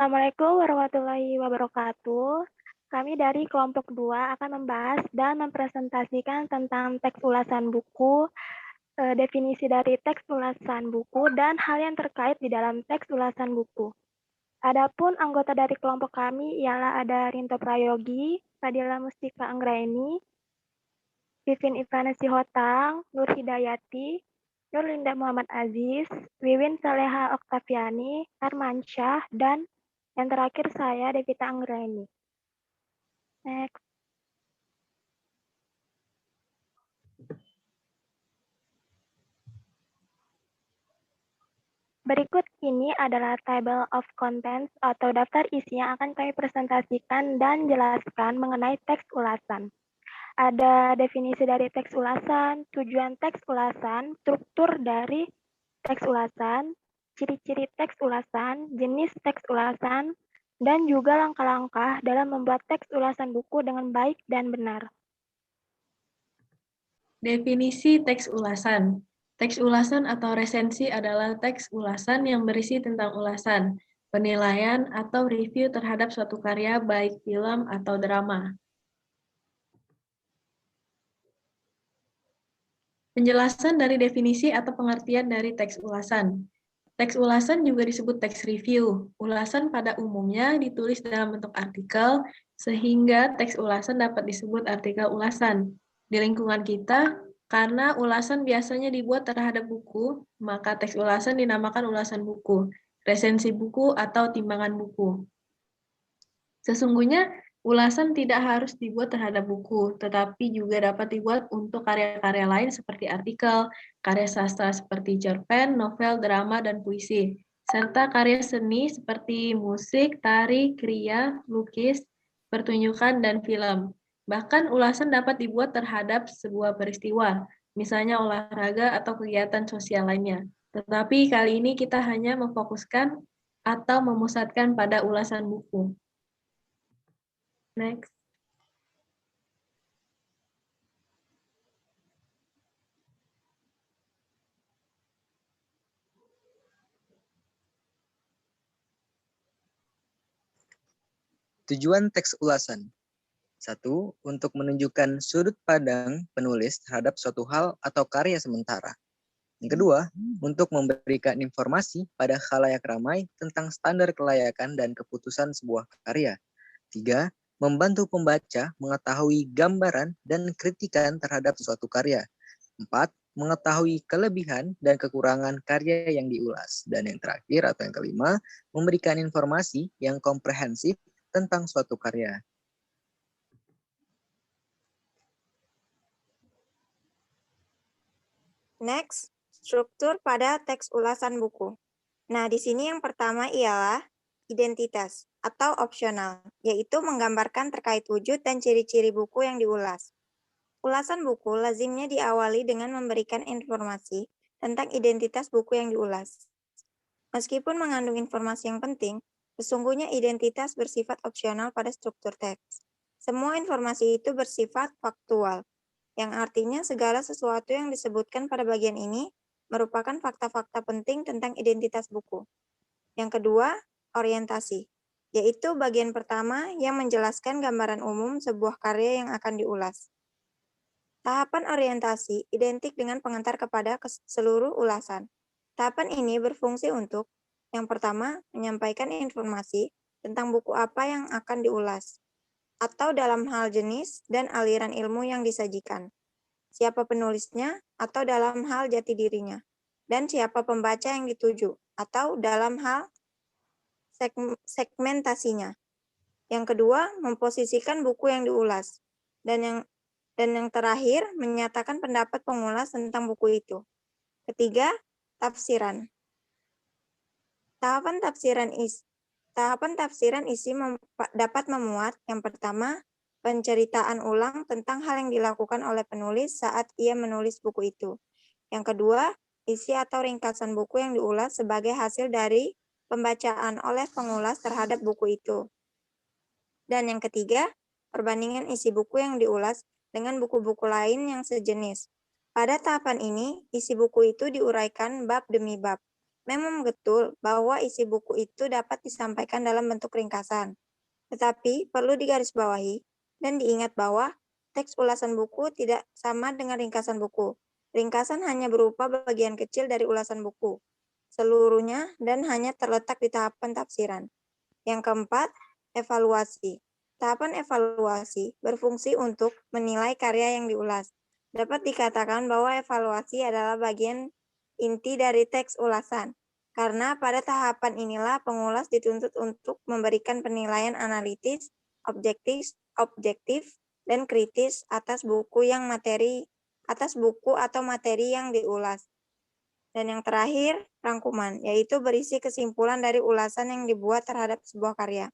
Assalamualaikum warahmatullahi wabarakatuh. Kami dari kelompok 2 akan membahas dan mempresentasikan tentang teks ulasan buku, definisi dari teks ulasan buku, dan hal yang terkait di dalam teks ulasan buku. Adapun anggota dari kelompok kami ialah ada Rinto Prayogi, Fadila Mustika Anggraini, Vivin Ivana Sihotang, Nur Hidayati, Nurlinda Muhammad Aziz, Wiwin Saleha Oktaviani, Armansyah, dan yang terakhir saya, Devita Anggraini. Next. Berikut ini adalah table of contents atau daftar isi yang akan kami presentasikan dan jelaskan mengenai teks ulasan. Ada definisi dari teks ulasan, tujuan teks ulasan, struktur dari teks ulasan, ciri-ciri teks ulasan, jenis teks ulasan, dan juga langkah-langkah dalam membuat teks ulasan buku dengan baik dan benar. Definisi teks ulasan. Teks ulasan atau resensi adalah teks ulasan yang berisi tentang ulasan, penilaian, atau review terhadap suatu karya baik film atau drama. Penjelasan dari definisi atau pengertian dari teks ulasan. Teks ulasan juga disebut teks review. Ulasan pada umumnya ditulis dalam bentuk artikel, sehingga teks ulasan dapat disebut artikel ulasan. Di lingkungan kita, karena ulasan biasanya dibuat terhadap buku, maka teks ulasan dinamakan ulasan buku, resensi buku, atau timbangan buku. Sesungguhnya, ulasan tidak harus dibuat terhadap buku, tetapi juga dapat dibuat untuk karya-karya lain seperti artikel, karya sastra seperti cerpen, novel, drama, dan puisi, serta karya seni seperti musik, tari, kriya, lukis, pertunjukan, dan film. Bahkan ulasan dapat dibuat terhadap sebuah peristiwa, misalnya olahraga atau kegiatan sosial lainnya. Tetapi kali ini kita hanya memfokuskan atau memusatkan pada ulasan buku. Next. Tujuan teks ulasan. 1. Untuk menunjukkan sudut pandang penulis terhadap suatu hal atau karya sementara. Yang kedua, untuk memberikan informasi pada khalayak ramai tentang standar kelayakan dan keputusan sebuah karya. 3. Membantu pembaca mengetahui gambaran dan kritikan terhadap suatu karya. 4. Mengetahui kelebihan dan kekurangan karya yang diulas. Dan yang terakhir atau yang kelima, memberikan informasi yang komprehensif tentang suatu karya. Next, struktur pada teks ulasan buku. Nah, di sini yang pertama ialah identitas atau opsional, yaitu menggambarkan terkait wujud dan ciri-ciri buku yang diulas. Ulasan buku lazimnya diawali dengan memberikan informasi tentang identitas buku yang diulas. Meskipun mengandung informasi yang penting, sesungguhnya identitas bersifat opsional pada struktur teks. Semua informasi itu bersifat faktual, yang artinya segala sesuatu yang disebutkan pada bagian ini merupakan fakta-fakta penting tentang identitas buku. Yang kedua, orientasi, yaitu bagian pertama yang menjelaskan gambaran umum sebuah karya yang akan diulas. Tahapan orientasi identik dengan pengantar kepada seluruh ulasan. Tahapan ini berfungsi untuk, yang pertama, menyampaikan informasi tentang buku apa yang akan diulas, atau dalam hal jenis dan aliran ilmu yang disajikan, siapa penulisnya, atau dalam hal jati dirinya, dan siapa pembaca yang dituju, atau dalam hal segmentasinya. Yang kedua, memposisikan buku yang diulas, dan yang terakhir, menyatakan pendapat pengulas tentang buku itu. Ketiga, tafsiran. Tahapan tafsiran isi dapat memuat, yang pertama, penceritaan ulang tentang hal yang dilakukan oleh penulis saat ia menulis buku itu. Yang kedua, isi atau ringkasan buku yang diulas sebagai hasil dari pembacaan oleh pengulas terhadap buku itu. Dan yang ketiga, perbandingan isi buku yang diulas dengan buku-buku lain yang sejenis. Pada tahapan ini, isi buku itu diuraikan bab demi bab. Memang betul bahwa isi buku itu dapat disampaikan dalam bentuk ringkasan. Tetapi perlu digarisbawahi dan diingat bahwa teks ulasan buku tidak sama dengan ringkasan buku. Ringkasan hanya berupa bagian kecil dari ulasan buku, seluruhnya dan hanya terletak di tahapan tafsiran. Yang keempat, evaluasi. Tahapan evaluasi berfungsi untuk menilai karya yang diulas. Dapat dikatakan bahwa evaluasi adalah bagian inti dari teks ulasan, karena pada tahapan inilah pengulas dituntut untuk memberikan penilaian analitis, objektif, dan kritis atas buku atau materi yang diulas. Dan yang terakhir, rangkuman, yaitu berisi kesimpulan dari ulasan yang dibuat terhadap sebuah karya.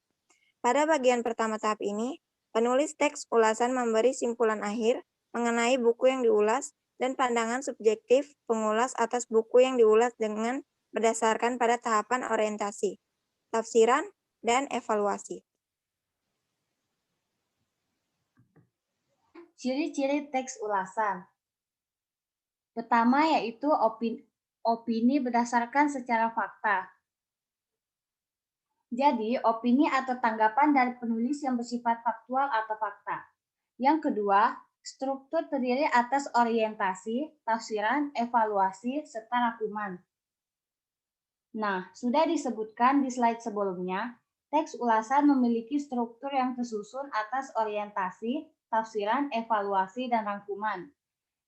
Pada bagian pertama tahap ini, penulis teks ulasan memberi simpulan akhir mengenai buku yang diulas dan pandangan subjektif pengulas atas buku yang diulas dengan berdasarkan pada tahapan orientasi, tafsiran, dan evaluasi. Ciri-ciri teks ulasan. Pertama yaitu opini berdasarkan secara fakta. Jadi, opini atau tanggapan dari penulis yang bersifat faktual atau fakta. Yang kedua, struktur terdiri atas orientasi, tafsiran, evaluasi, serta rangkuman. Nah, sudah disebutkan di slide sebelumnya, teks ulasan memiliki struktur yang tersusun atas orientasi, tafsiran, evaluasi, dan rangkuman.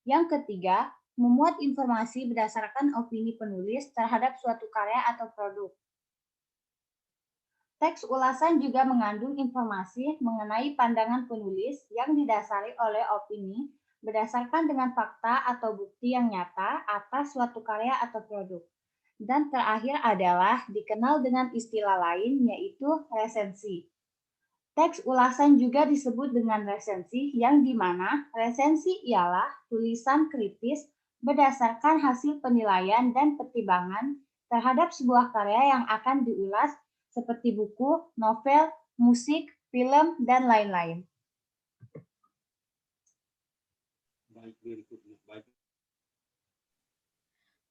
Yang ketiga, memuat informasi berdasarkan opini penulis terhadap suatu karya atau produk. Teks ulasan juga mengandung informasi mengenai pandangan penulis yang didasari oleh opini berdasarkan dengan fakta atau bukti yang nyata atas suatu karya atau produk. Dan terakhir adalah dikenal dengan istilah lain yaitu resensi. Teks ulasan juga disebut dengan resensi yang dimana resensi ialah tulisan kritis berdasarkan hasil penilaian dan pertimbangan terhadap sebuah karya yang akan diulas seperti buku, novel, musik, film, dan lain-lain.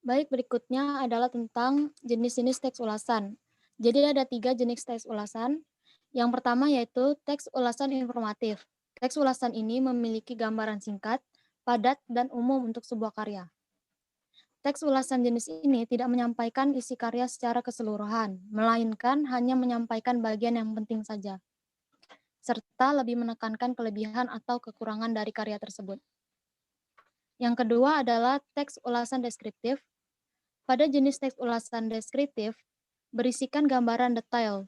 Baik, berikutnya adalah tentang jenis-jenis teks ulasan. Jadi ada 3 jenis teks ulasan. Yang pertama yaitu teks ulasan informatif. Teks ulasan ini memiliki gambaran singkat, padat, dan umum untuk sebuah karya. Teks ulasan jenis ini tidak menyampaikan isi karya secara keseluruhan, melainkan hanya menyampaikan bagian yang penting saja, serta lebih menekankan kelebihan atau kekurangan dari karya tersebut. Yang kedua adalah teks ulasan deskriptif. Pada jenis teks ulasan deskriptif, berisikan gambaran detail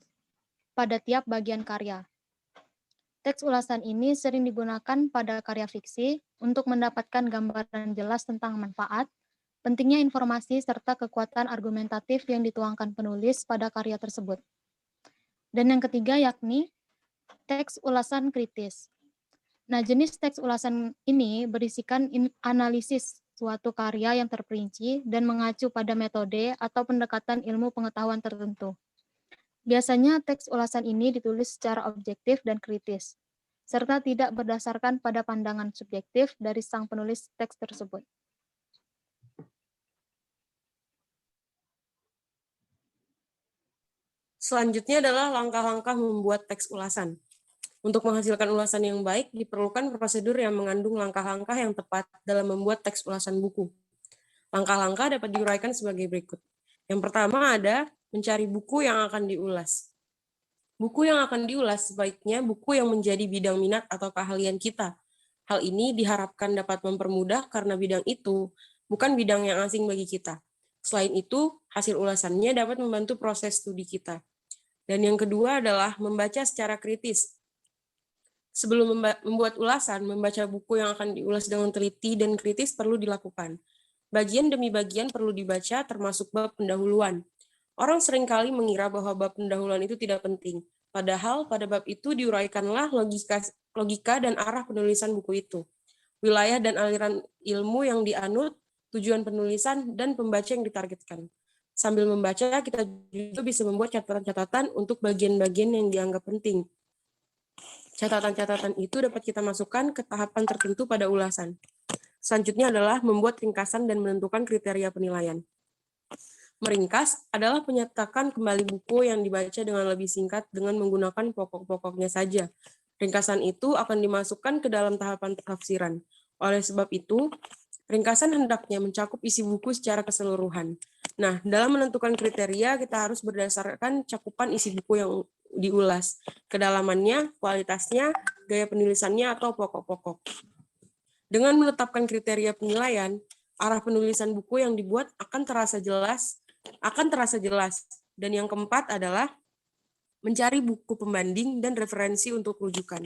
pada tiap bagian karya. Teks ulasan ini sering digunakan pada karya fiksi untuk mendapatkan gambaran jelas tentang manfaat, pentingnya informasi, serta kekuatan argumentatif yang dituangkan penulis pada karya tersebut. Dan yang ketiga yakni teks ulasan kritis. Nah, jenis teks ulasan ini berisikan analisis suatu karya yang terperinci dan mengacu pada metode atau pendekatan ilmu pengetahuan tertentu. Biasanya teks ulasan ini ditulis secara objektif dan kritis, serta tidak berdasarkan pada pandangan subjektif dari sang penulis teks tersebut. Selanjutnya adalah langkah-langkah membuat teks ulasan. Untuk menghasilkan ulasan yang baik, diperlukan prosedur yang mengandung langkah-langkah yang tepat dalam membuat teks ulasan buku. Langkah-langkah dapat diuraikan sebagai berikut. Yang pertama ada mencari buku yang akan diulas. Buku yang akan diulas sebaiknya buku yang menjadi bidang minat atau keahlian kita. Hal ini diharapkan dapat mempermudah karena bidang itu bukan bidang yang asing bagi kita. Selain itu, hasil ulasannya dapat membantu proses studi kita. Dan yang kedua adalah membaca secara kritis. Sebelum membuat ulasan, membaca buku yang akan diulas dengan teliti dan kritis perlu dilakukan. Bagian demi bagian perlu dibaca, termasuk bab pendahuluan. Orang seringkali mengira bahwa bab pendahuluan itu tidak penting. Padahal pada bab itu diuraikanlah logika dan arah penulisan buku itu. Wilayah dan aliran ilmu yang dianut, tujuan penulisan, dan pembaca yang ditargetkan. Sambil membaca, kita juga bisa membuat catatan-catatan untuk bagian-bagian yang dianggap penting. Catatan-catatan itu dapat kita masukkan ke tahapan tertentu pada ulasan. Selanjutnya adalah membuat ringkasan dan menentukan kriteria penilaian. Meringkas adalah menyatakan kembali buku yang dibaca dengan lebih singkat dengan menggunakan pokok-pokoknya saja. Ringkasan itu akan dimasukkan ke dalam tahapan penafsiran. Oleh sebab itu, ringkasan hendaknya mencakup isi buku secara keseluruhan. Nah, dalam menentukan kriteria, kita harus berdasarkan cakupan isi buku yang diulas, kedalamannya, kualitasnya, gaya penulisannya, atau pokok-pokok. Dengan menetapkan kriteria penilaian, arah penulisan buku yang dibuat akan terasa jelas. Dan yang keempat adalah mencari buku pembanding dan referensi untuk rujukan.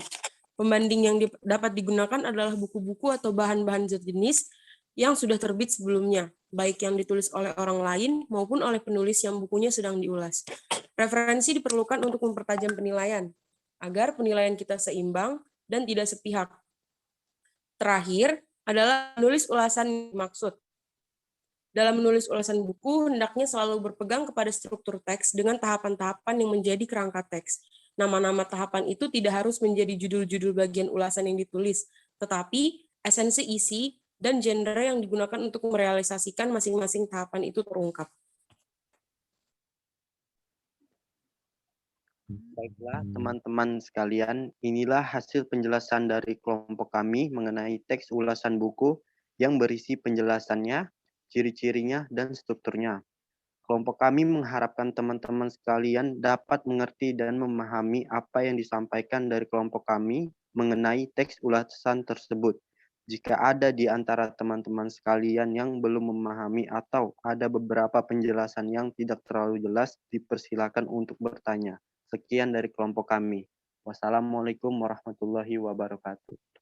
Pembanding yang dapat digunakan adalah buku-buku atau bahan-bahan sejenis yang sudah terbit sebelumnya, baik yang ditulis oleh orang lain maupun oleh penulis yang bukunya sedang diulas. Referensi diperlukan untuk mempertajam penilaian, agar penilaian kita seimbang dan tidak sepihak. Terakhir adalah menulis ulasan maksud. Dalam menulis ulasan buku, hendaknya selalu berpegang kepada struktur teks dengan tahapan-tahapan yang menjadi kerangka teks. Nama-nama tahapan itu tidak harus menjadi judul-judul bagian ulasan yang ditulis, tetapi esensi isi dan genre yang digunakan untuk merealisasikan masing-masing tahapan itu terungkap. Baiklah, teman-teman sekalian, inilah hasil penjelasan dari kelompok kami mengenai teks ulasan buku yang berisi penjelasannya, ciri-cirinya, dan strukturnya. Kelompok kami mengharapkan teman-teman sekalian dapat mengerti dan memahami apa yang disampaikan dari kelompok kami mengenai teks ulasan tersebut. Jika ada di antara teman-teman sekalian yang belum memahami atau ada beberapa penjelasan yang tidak terlalu jelas, dipersilakan untuk bertanya. Sekian dari kelompok kami. Wassalamualaikum warahmatullahi wabarakatuh.